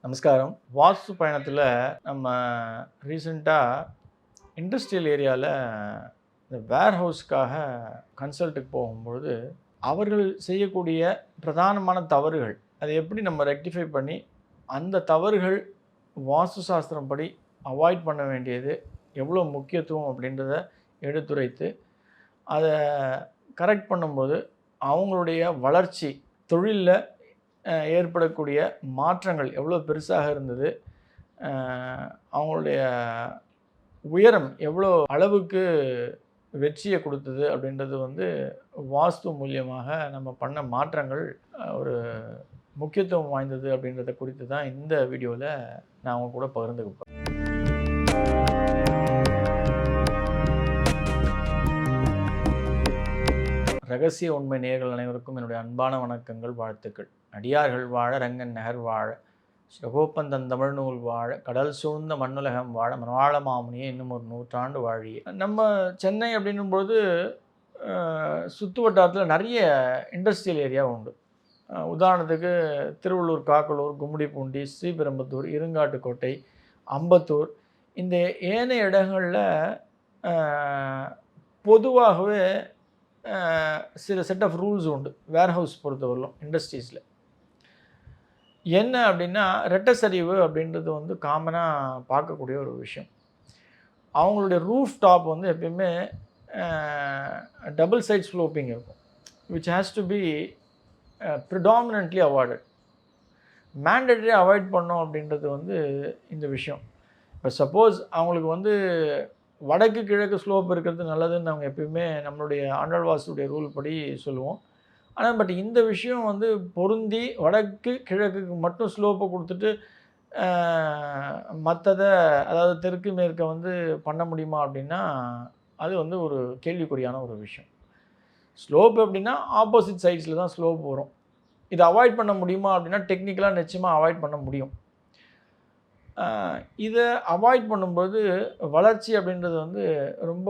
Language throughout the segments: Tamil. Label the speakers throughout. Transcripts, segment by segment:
Speaker 1: நமஸ்காரம். வாஸ்து பயணத்தில் நம்ம ரீசெண்டாக இண்டஸ்ட்ரியல் ஏரியாவில் இந்த வேர் ஹவுஸ்க்காக கன்சல்ட்டுக்கு போகும்பொழுது அவர்கள் செய்யக்கூடிய பிரதானமான தவறுகள் அதை எப்படி நம்ம ரெக்டிஃபை பண்ணி அந்த தவறுகள் வாஸ்து சாஸ்திரம் படி அவாய்ட் பண்ண வேண்டியது எவ்வளோ முக்கியத்துவம் அப்படின்றத எடுத்துரைத்து அதை கரெக்ட் பண்ணும்போது அவங்களுடைய வளர்ச்சி தொழிலில் ஏற்படக்கூடிய மாற்றங்கள் எவ்வளோ பெருசாக இருந்தது, அவங்களுடைய உயரம் எவ்வளோ அளவுக்கு வெற்றியை கொடுத்தது அப்படின்றது வாஸ்து மூலியமாக நம்ம பண்ண மாற்றங்கள் ஒரு முக்கியத்துவம் வாய்ந்தது அப்படின்றத குறித்து தான் இந்த வீடியோவில் நான் அவங்க கூட பகிர்ந்துக்கப்பேன். ரகசிய உண்மை நேயர்கள் அனைவருக்கும் என்னுடைய அன்பான வணக்கங்கள், வாழ்த்துக்கள். அடியார்கள் வாழ, ரங்கன் நகர் வாழ, ஸ்ரகோப்பந்தன் தமிழ் நூல் வாழ, கடல் சூழ்ந்த மண்ணுலகம் வாழ, மனவாள மாமுனியே இன்னும் ஒரு 100 ஆண்டு வாழியே. நம்ம சென்னை அப்படின்னும்போது சுற்று வட்டாரத்தில் நிறைய இண்டஸ்ட்ரியல் ஏரியா உண்டு. உதாரணத்துக்கு திருவள்ளூர், காக்கலூர், கும்மிடிப்பூண்டி, ஸ்ரீபெரும்புத்தூர், இருங்காட்டுக்கோட்டை, அம்பத்தூர், இந்த ஏனைய இடங்களில் பொதுவாகவே சில செட் ஆஃப் ரூல்ஸ் உண்டு. வேர்ஹவுஸ் பொறுத்தவரையிலும் இண்டஸ்ட்ரீஸில் என்ன அப்படின்னா, ரெட்டச்சரிவு அப்படின்றது காமனாக பார்க்கக்கூடிய ஒரு விஷயம். அவங்களுடைய ரூஃப் டாப் எப்பயுமே டபுள் சைட் ஸ்லோப்பிங் இருக்கும், which has to be predominantly avoided. Mandatory avoid பண்ணோம் அப்படின்றது இந்த விஷயம். இப்போ சப்போஸ் அவங்களுக்கு வடக்கு கிழக்கு ஸ்லோப் இருக்கிறது நல்லதுன்னு அவங்க எப்பயுமே நம்மளுடைய ஆண்டாள் வாஸ்துடைய ரூல் படி சொல்லுவோம். ஆனால் பட் இந்த விஷயம் பொருந்தி வடக்கு கிழக்குக்கு மட்டும் ஸ்லோப்பை கொடுத்துட்டு மற்றதை, அதாவது தெற்கு மேற்கை பண்ண முடியுமா அப்படின்னா அது ஒரு கேள்விக்குறியான ஒரு விஷயம். ஸ்லோப் எப்படின்னா ஆப்போசிட் சைட்ஸில் தான் ஸ்லோப் வரும். இதை அவாய்ட் பண்ண முடியுமா அப்படின்னா டெக்னிக்கலாக நிச்சயமாக அவாய்ட் பண்ண முடியும். இதை அவாய்ட் பண்ணும்போது வளர்ச்சி அப்படின்றது ரொம்ப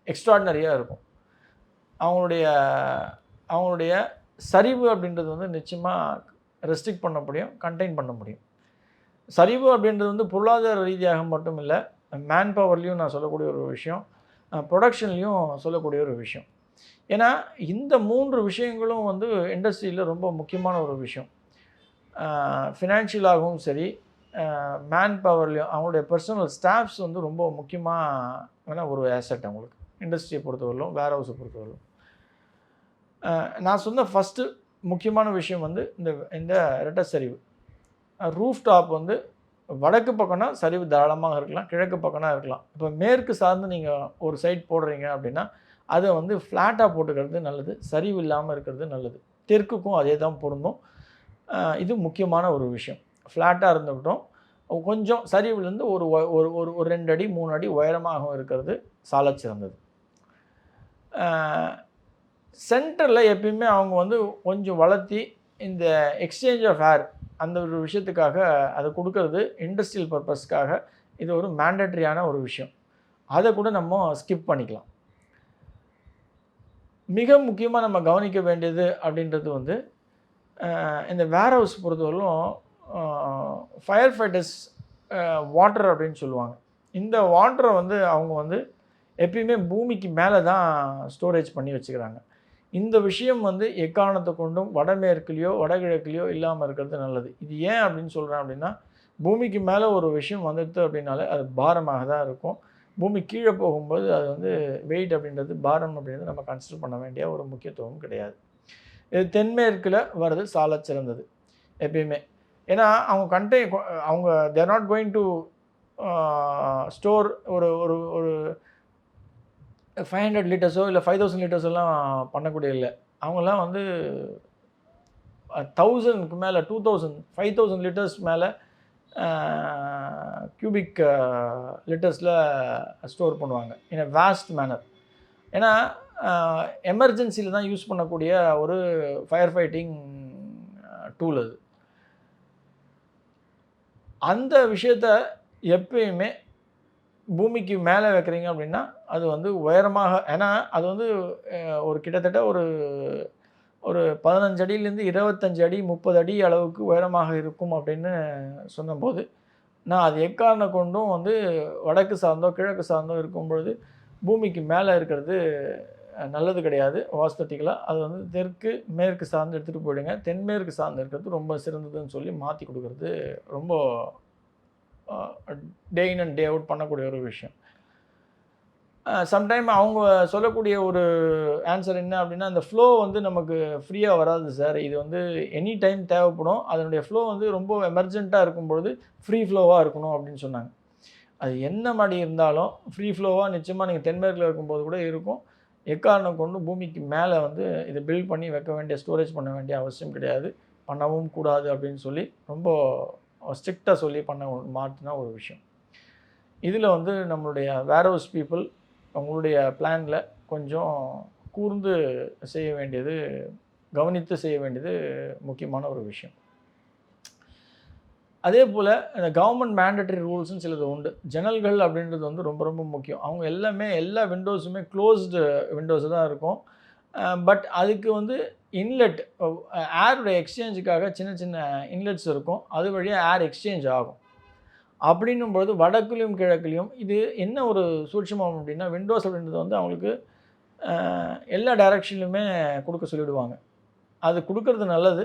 Speaker 1: எக்ஸ்ட்ராடினரியாக இருக்கும். அவங்களுடைய சரிவு அப்படின்றது நிச்சயமாக ரெஸ்ட்ரிக்ட் பண்ண முடியும், கண்டெயின் பண்ண முடியும். சரிவு அப்படின்றது பொருளாதார ரீதியாக மட்டும் இல்லை, மேன் பவர்லேயும் நான் சொல்லக்கூடிய ஒரு விஷயம், ப்ரொடக்ஷன்லேயும் சொல்லக்கூடிய ஒரு விஷயம். ஏன்னா இந்த 3 விஷயங்களும் இண்டஸ்ட்ரியில் ரொம்ப முக்கியமான ஒரு விஷயம். ஃபினான்ஷியலாகவும் சரி, மேன் பவர்லேயும் அவங்களுடைய பர்சனல் ஸ்டாஃப்ஸ் ரொம்ப முக்கியமான ஒரு ஆசெட் அவங்களுக்கு, இண்டஸ்ட்ரியை பொறுத்தவரையிலும், வேர் ஹவுஸை பொறுத்தவரையிலும். நான் சொன்ன ஃபஸ்ட்டு முக்கியமான விஷயம் இந்த ரெட்டை சரிவு. ரூஃப் டாப் வடக்கு பக்கம்னா சரிவு தாராளமாக இருக்கலாம், கிழக்கு பக்கம்னா இருக்கலாம். இப்போ மேற்கு சார்ந்து நீங்கள் ஒரு சைட் போடுறீங்க அப்படின்னா அதை ஃப்ளாட்டாக போட்டுக்கிறது நல்லது, சரிவு இல்லாமல் இருக்கிறது நல்லது. தெற்குக்கும் அதே தான் பொருந்தும். இது முக்கியமான ஒரு விஷயம். ஃப்ளாட்டாக இருந்துக்கிட்டோம், கொஞ்சம் சரிவுலேருந்து ஒரு ஒரு ஒரு 2 அடி 3 அடி உயரமாகவும் இருக்கிறது சால சிறந்தது. சென்டரில் எப்பயுமே அவங்க கொஞ்சம் வளர்த்தி இந்த எக்ஸ்சேஞ்ச் ஆஃப் ஏர் அந்த ஒரு விஷயத்துக்காக அதை கொடுக்கறது இண்டஸ்ட்ரியல் பர்பஸ்க்காக இது ஒரு மேண்டேட்ரியான ஒரு விஷயம். அதை கூட நம்ம ஸ்கிப் பண்ணிக்கலாம். மிக முக்கியமாக நம்ம கவனிக்க வேண்டியது அப்படின்றது இந்த வேர் ஹவுஸ் பொறுத்தவரையிலும் ஃபயர் ஃபைட்டர்ஸ் வாட்டர் அப்படின்னு சொல்லுவாங்க. இந்த வாட்டரை அவங்க எப்பயுமே பூமிக்கு மேலே தான் ஸ்டோரேஜ் பண்ணி வச்சுக்கிறாங்க. இந்த விஷயம் எக்காரணத்தை கொண்டும் வடமேற்குலேயோ வடகிழக்குலேயோ இல்லாமல் இருக்கிறது நல்லது. இது ஏன் அப்படின்னு சொல்கிறேன் அப்படின்னா, பூமிக்கு மேலே ஒரு விஷயம் வந்துடுது அப்படின்னாலே அது பாரமாக தான் இருக்கும். பூமி கீழே போகும்போது அது வெயிட் அப்படின்றது, பாரம் அப்படின்றது நம்ம கன்சிடர் பண்ண வேண்டிய ஒரு முக்கியத்துவம் கிடையாது. இது தென்மேற்கில் வர்றது சால சிறந்தது எப்பயுமே. ஏன்னா அவங்க தேர் நாட் கோயிங் டு ஸ்டோர் ஒரு ஒரு ஒரு 500 லிட்டர்ஸோ இல்லை 5000 லிட்டர்ஸ் எல்லாம் பண்ணக்கூடிய இல்லை. அவங்கெல்லாம் 1000க்கு மேலே 2000 5000 லிட்டர்ஸ் மேலே கியூபிக் லிட்டர்ஸில் ஸ்டோர் பண்ணுவாங்க இன் எ வாஸ்ட் மேனர். ஏன்னா எமர்ஜென்சியில் தான் யூஸ் பண்ணக்கூடிய ஒரு ஃபயர் ஃபைட்டிங் டூல் அது. அந்த விஷயத்த எப்பயுமே பூமிக்கு மேலே வைக்கிறீங்க அப்படின்னா அது உயரமாக, ஏன்னா அது ஒரு கிட்டத்தட்ட ஒரு 15 அடியிலேருந்து 25 அடி 30 அடி அளவுக்கு உயரமாக இருக்கும் அப்படின்னு சொன்னபோது, நான் அது எக்காரணம் கொண்டும் வந்து வடக்கு சார்ந்தோ கிழக்கு சார்ந்தோ இருக்கும்பொழுது பூமிக்கு மேலே இருக்கிறது நல்லது கிடையாது வாஸ்தட்டிக்கலாக. அது வந்து தெற்கு மேற்கு சார்ந்து எடுத்துகிட்டு போயிடுங்க, தென்மேற்கு சார்ந்து இருக்கிறது ரொம்ப சிறந்ததுன்னு சொல்லி மாற்றி கொடுக்குறது ரொம்ப டே இன் அண்ட் டே அவுட் பண்ணக்கூடிய ஒரு விஷயம். சம்டைம் அவங்க சொல்லக்கூடிய ஒரு ஆன்சர் என்ன அப்படின்னா, அந்த ஃப்ளோ வந்து நமக்கு ஃப்ரீயாக வராது சார். இது வந்து எனி டைம் தேவைப்படும். அதனுடைய ஃப்ளோ வந்து ரொம்ப எமர்ஜென்ட்டாக இருக்கும்பொழுது ஃப்ரீ ஃப்ளோவாக இருக்கணும் அப்படின்னு சொன்னாங்க. அது என்ன மாடி இருந்தாலும் ஃப்ரீ ஃப்ளோவாக நிச்சயமாக நீங்கள் தென்மேற்கில் இருக்கும்போது கூட இருக்கும். எக்காரணம் கொண்டு பூமிக்கு மேலே வந்து இதை பில்ட் பண்ணி வைக்க வேண்டிய ஸ்டோரேஜ் பண்ண வேண்டிய அவசியம் கிடையாது. பண்ணவும் கூடாது அப்படின்னு சொல்லி ரொம்ப ஸ்ட்ரிக்டாக சொல்லி மாற்றின ஒரு விஷயம். இதில் வந்து நம்மளுடைய வேர்ஹவுஸ் பீப்புள் உங்களுடைய பிளானில் கொஞ்சம் கூர்ந்து செய்ய வேண்டியது, கவனித்து செய்ய வேண்டியது முக்கியமான ஒரு விஷயம். அதே போல் இந்த கவர்மெண்ட் மேண்டட்டரி ரூல்ஸ்னு சிலது உண்டு. ஜன்னல்கள் அப்படின்றது வந்து ரொம்ப ரொம்ப முக்கியம். அவங்க எல்லா விண்டோஸுமே க்ளோஸ்டு விண்டோஸு தான் இருக்கும். பட் அதுக்கு வந்து இன்லெட் ஏருடைய எக்ஸ்சேஞ்சுக்காக சின்ன சின்ன இன்லெட்ஸ் இருக்கும். அது வழியாக ஏர் எக்ஸ்சேஞ்ச் ஆகும். அப்படின்னும்போது வடக்குலையும் கிழக்குலையும் இது என்ன ஒரு சூட்சுமம் அப்படின்னா, விண்டோஸ் அப்படின்றது வந்து அவங்களுக்கு எல்லா டைரக்ஷன்லையுமே கொடுக்க சொல்லிவிடுவாங்க. அது கொடுக்கறது நல்லது.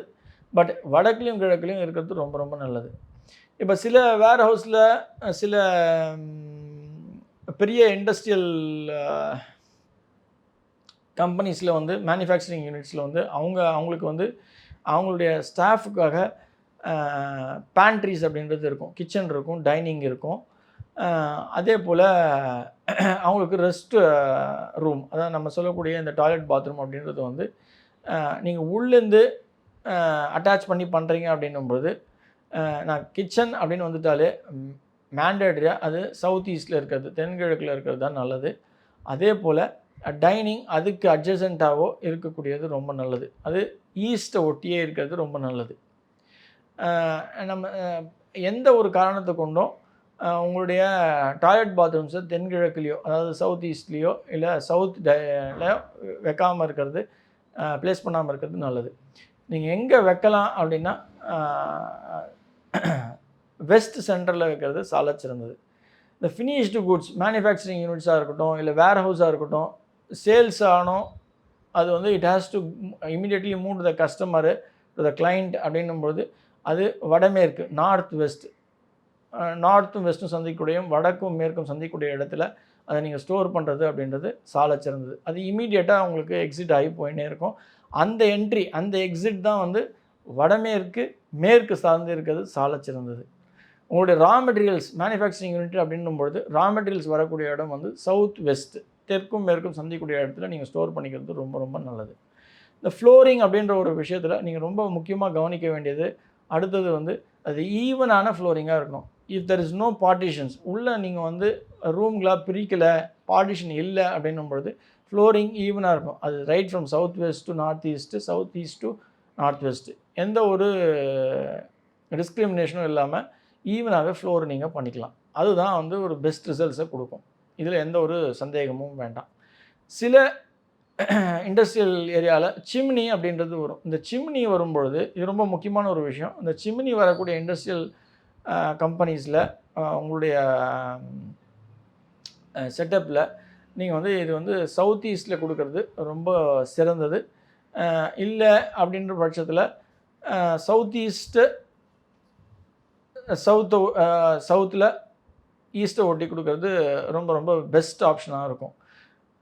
Speaker 1: பட் வடக்குலையும் கிழக்குலையும் இருக்கிறது ரொம்ப ரொம்ப நல்லது. இப்போ சில வேர் ஹவுஸில் சில பெரிய இண்டஸ்ட்ரியல் கம்பெனிஸில் வந்து மேனுஃபேக்சரிங் யூனிட்ஸில் வந்து அவங்களுக்கு வந்து அவங்களுடைய ஸ்டாஃபுக்காக பேண்ட்ரிஸ் அப்படின்றது இருக்கும், கிச்சன் இருக்கும், டைனிங் இருக்கும். அதே போல் அவங்களுக்கு ரெஸ்ட் ரூம், அதாவது நம்ம சொல்லக்கூடிய இந்த டாய்லெட் பாத்ரூம் அப்படின்றது வந்து நீங்கள் உள்ளேருந்து அட்டாச் பண்ணி பண்ணுறீங்க அப்படின்னும்போது, நான் கிச்சன் அப்படின்னு வந்துட்டாலே மேண்டேட்ரியாக அது சவுத் ஈஸ்டில் இருக்கிறது, தென்கிழக்கில் இருக்கிறது தான் நல்லது. அதே போல் டைனிங் அதுக்கு அட்ஜசண்ட்டாகவோ இருக்கக்கூடியது ரொம்ப நல்லது. அது ஈஸ்ட்டை ஒட்டியே இருக்கிறது ரொம்ப நல்லது. நம்ம எந்த ஒரு காரணத்தை கொண்டும் உங்களுடைய டாய்லெட் பாத்ரூம்ஸை தென்கிழக்குலேயோ, அதாவது சவுத் ஈஸ்ட்லேயோ இல்லை வைக்காமல் இருக்கிறது, ப்ளேஸ் பண்ணாமல் இருக்கிறது நல்லது. நீங்கள் எங்கே வைக்கலாம் அப்படின்னா வெஸ்ட் சென்டரில் வைக்கிறது சாலச் சிறந்தது. இந்த ஃபினிஷ்டு குட்ஸ் மேனுஃபேக்சரிங் யூனிட்ஸாக இருக்கட்டும், இல்லை வேர் ஹவுஸாக இருக்கட்டும், சேல்ஸ் ஆனோம் அது வந்து it has to immediately move to the customer to the client அப்படின்னும்போது அது வடமேற்கு நார்த்தும் வெஸ்ட்டும் சந்திக்கக்கூடிய, வடக்கும் மேற்கும் சந்திக்கக்கூடிய இடத்துல அதை நீங்கள் ஸ்டோர் பண்ணுறது அப்படின்றது சாலச் சிறந்தது. அது இமீடியட்டாக உங்களுக்கு எக்ஸிட் ஆகி போயின்னே இருக்கும். அந்த என்ட்ரி அந்த எக்ஸிட் தான் வந்து வடமேற்கு மேற்கு சார்ந்து இருக்கிறது சாலச் சிறந்தது. உங்களுடைய ரா மெட்டீரியல்ஸ் மேனுஃபேக்சரிங் யூனிட் அப்படின்னும்பொழுது ரா மெட்டீரியல்ஸ் வரக்கூடிய இடம் வந்து சவுத் வெஸ்ட், தெற்கும் மேற்கும் சந்திக்கக்கூடிய இடத்துல நீங்கள் ஸ்டோர் பண்ணிக்கிறது ரொம்ப ரொம்ப நல்லது. இந்த ஃப்ளோரிங் அப்படின்ற ஒரு விஷயத்தில் நீங்கள் ரொம்ப முக்கியமாக கவனிக்க வேண்டியது அடுத்தது வந்து அது ஈவனான ஃப்ளோரிங்காக இருக்கணும். If there is no partitions, உள்ளே நீங்கள் வந்து ரூம்களாக பிரிக்கலை, பார்ட்டிஷன் இல்லை அப்படின்னும்பொழுது ஃப்ளோரிங் ஈவனாக இருக்கும். அது right from south west to north east, south east to north west, எந்த ஒரு டிஸ்கிரிமினேஷனும் இல்லாமல் ஈவனாகவே ஃப்ளோர் நீங்கள் பண்ணிக்கலாம். அதுதான் வந்து ஒரு பெஸ்ட் ரிசல்ட்ஸை கொடுக்கும். இதில் எந்த ஒரு சந்தேகமும் வேண்டாம். சில இண்டஸ்ட்ரியல் ஏரியாவில் சிம்னி அப்படின்றது வரும். இந்த சிம்னி வரும்பொழுது இது ரொம்ப முக்கியமான ஒரு விஷயம். இந்த சிம்னி வரக்கூடிய இண்டஸ்ட்ரியல் கம்பெனிஸில் உங்களுடைய செட்டப்பில் நீங்கள் வந்து இது வந்து சவுத் ஈஸ்டில் கொடுக்கறது ரொம்ப சிறந்தது. இல்லை அப்படின்ற பட்சத்தில் சவுத் ஈஸ்ட்டு சவுத்தில் ஈஸ்ட்டை ஒட்டி கொடுக்கறது ரொம்ப ரொம்ப பெஸ்ட் ஆப்ஷனாக இருக்கும்.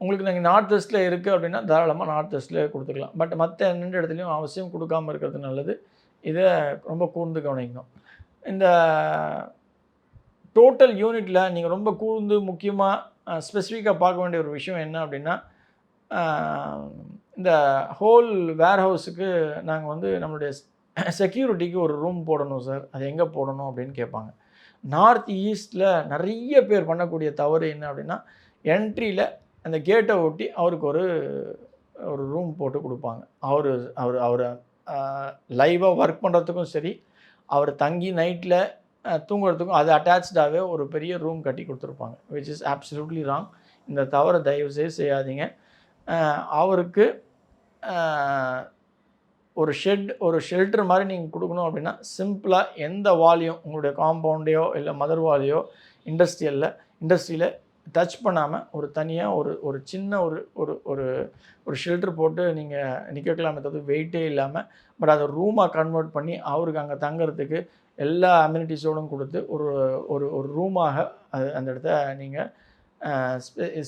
Speaker 1: உங்களுக்கு நீங்கள் நார்த் வெஸ்ட்டில் இருக்குது அப்படின்னா தாராளமாக நார்த் வெஸ்ட்டில் கொடுத்துக்கலாம். பட் மற்ற 2 இடத்துலையும் அவசியம் கொடுக்காமல் இருக்கிறது நல்லது. இதை ரொம்ப கூர்ந்து கவனிக்கணும். இந்த டோட்டல் யூனிட்டில் நீங்கள் ரொம்ப கூர்ந்து முக்கியமாக ஸ்பெசிஃபிக்காக பார்க்க வேண்டிய ஒரு விஷயம் என்ன அப்படின்னா, இந்த ஹோல் வேர் ஹவுஸுக்கு நாங்கள் வந்து நம்மளுடைய செக்யூரிட்டிக்கு ஒரு ரூம் போடணும் சார், அது எங்கே போடணும் அப்படின்னு கேட்பாங்க. நார்த் ஈஸ்ட்டில் நிறைய பேர் பண்ணக்கூடிய தவறு என்ன அப்படின்னா, என்ட்ரியில் அந்த கேட்டை ஒட்டி அவருக்கு ஒரு ரூம் போட்டு கொடுப்பாங்க. அவர் லைவாக ஒர்க் பண்ணுறதுக்கும் சரி, அவர் தங்கி நைட்டில் தூங்குறதுக்கும் அது அட்டாச்சாகவே ஒரு பெரிய ரூம் கட்டி கொடுத்துருப்பாங்க. Which is absolutely wrong. இந்த தவறை தயவுசெய்து செய்யாதீங்க. அவருக்கு ஒரு ஷெட், ஒரு ஷெல்டர் மாதிரி நீங்கள் கொடுக்கணும் அப்படின்னா, சிம்பிளாக எந்த வாலையும் உங்களுடைய காம்பவுண்டையோ இல்லை மதர் வாலையோ இண்டஸ்ட்ரியில் டச் பண்ணாமல் ஒரு தனியாக ஒரு சின்ன ஒரு ஒரு ஒரு ஒரு ஷெல்டர் போட்டு நீங்கள் நிற்க வைக்கலாமே தவிர வெயிட்டே இல்லாமல், பட் அதை ரூமாக கன்வெர்ட் பண்ணி அவருக்கு அங்கே தங்குறதுக்கு எல்லா அம்யூனிட்டிஸோடும் கொடுத்து ஒரு ஒரு ஒரு ரூமாக அது அந்த இடத்த நீங்கள்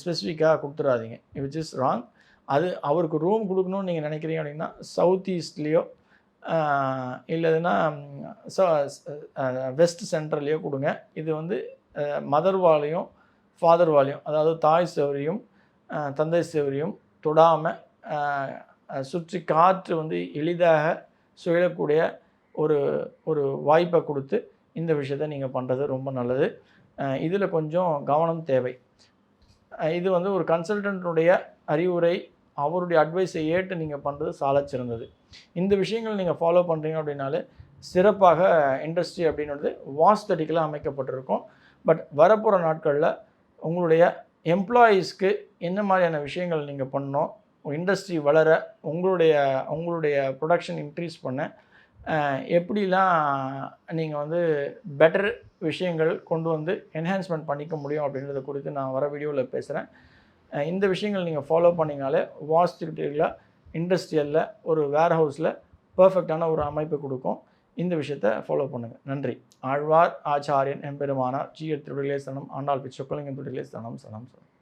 Speaker 1: ஸ்பெசிஃபிக்காக கொடுத்துடாதீங்க, விச் இஸ் ராங். அது அவருக்கு ரூம் கொடுக்கணும்னு நீங்கள் நினைக்கிறீங்க அப்படின்னா சவுத் ஈஸ்ட்லேயோ இல்லைன்னா வெஸ்ட் சென்ட்ரல்லையோ கொடுங்க. இது வந்து மதர் வாலையும் ஃபாதர் வாலையும், அதாவது தாய் செவரையும் தந்தை செவரையும் தொடாமல் சுற்றி காற்று வந்து எளிதாக சுழலக்கூடிய ஒரு ஒரு வாய்ப்பை கொடுத்து இந்த விஷயத்தை நீங்கள் பண்ணுறது ரொம்ப நல்லது. இதில் கொஞ்சம் கவனம் தேவை. இது வந்து ஒரு கன்சல்டன்ட்டுடைய அறிவுரை, அவருடைய அட்வைஸை ஏற்று நீங்கள் பண்ணுறது சாலச் சிறந்தது. இந்த விஷயங்கள் நீங்கள் ஃபாலோ பண்ணுறீங்க அப்படின்னாலே சிறப்பாக இண்டஸ்ட்ரி அப்படின்றது வாஸ்தடிக்கலாக அமைக்கப்பட்டிருக்கும். பட் வரப்போகிற நாட்களில் உங்களுடைய எம்ப்ளாயீஸ்க்கு என்ன மாதிரியான விஷயங்கள் நீங்கள் பண்ணணும், இண்டஸ்ட்ரி வளர உங்களுடைய ப்ரொடக்ஷன் இன்க்ரீஸ் பண்ண எப்படிலாம் நீங்கள் வந்து பெட்டர் விஷயங்கள் கொண்டு வந்து என்ஹான்ஸ்மெண்ட் பண்ணிக்க முடியும் அப்படின்றத குறித்து நான் வர வீடியோவில் பேசுகிறேன். இந்த விஷயங்கள் நீங்கள் ஃபாலோ பண்ணிங்கனாலே வாஸ்துவிட்டியில் இண்டஸ்ட்ரியலில் ஒரு வேர்ஹவுஸில் பர்ஃபெக்டான ஒரு அமைப்பு கொடுக்கும். இந்த விஷயத்தை ஃபாலோ பண்ணுங்கள். நன்றி. ஆழ்வார் ஆச்சாரியன் எம்பெருமானார் ஜீயர் திருவிலே சனம் ஆண்டாள் பிச்சொக்கலிங்கம் திருவிலே சனம் சனம் சனம்.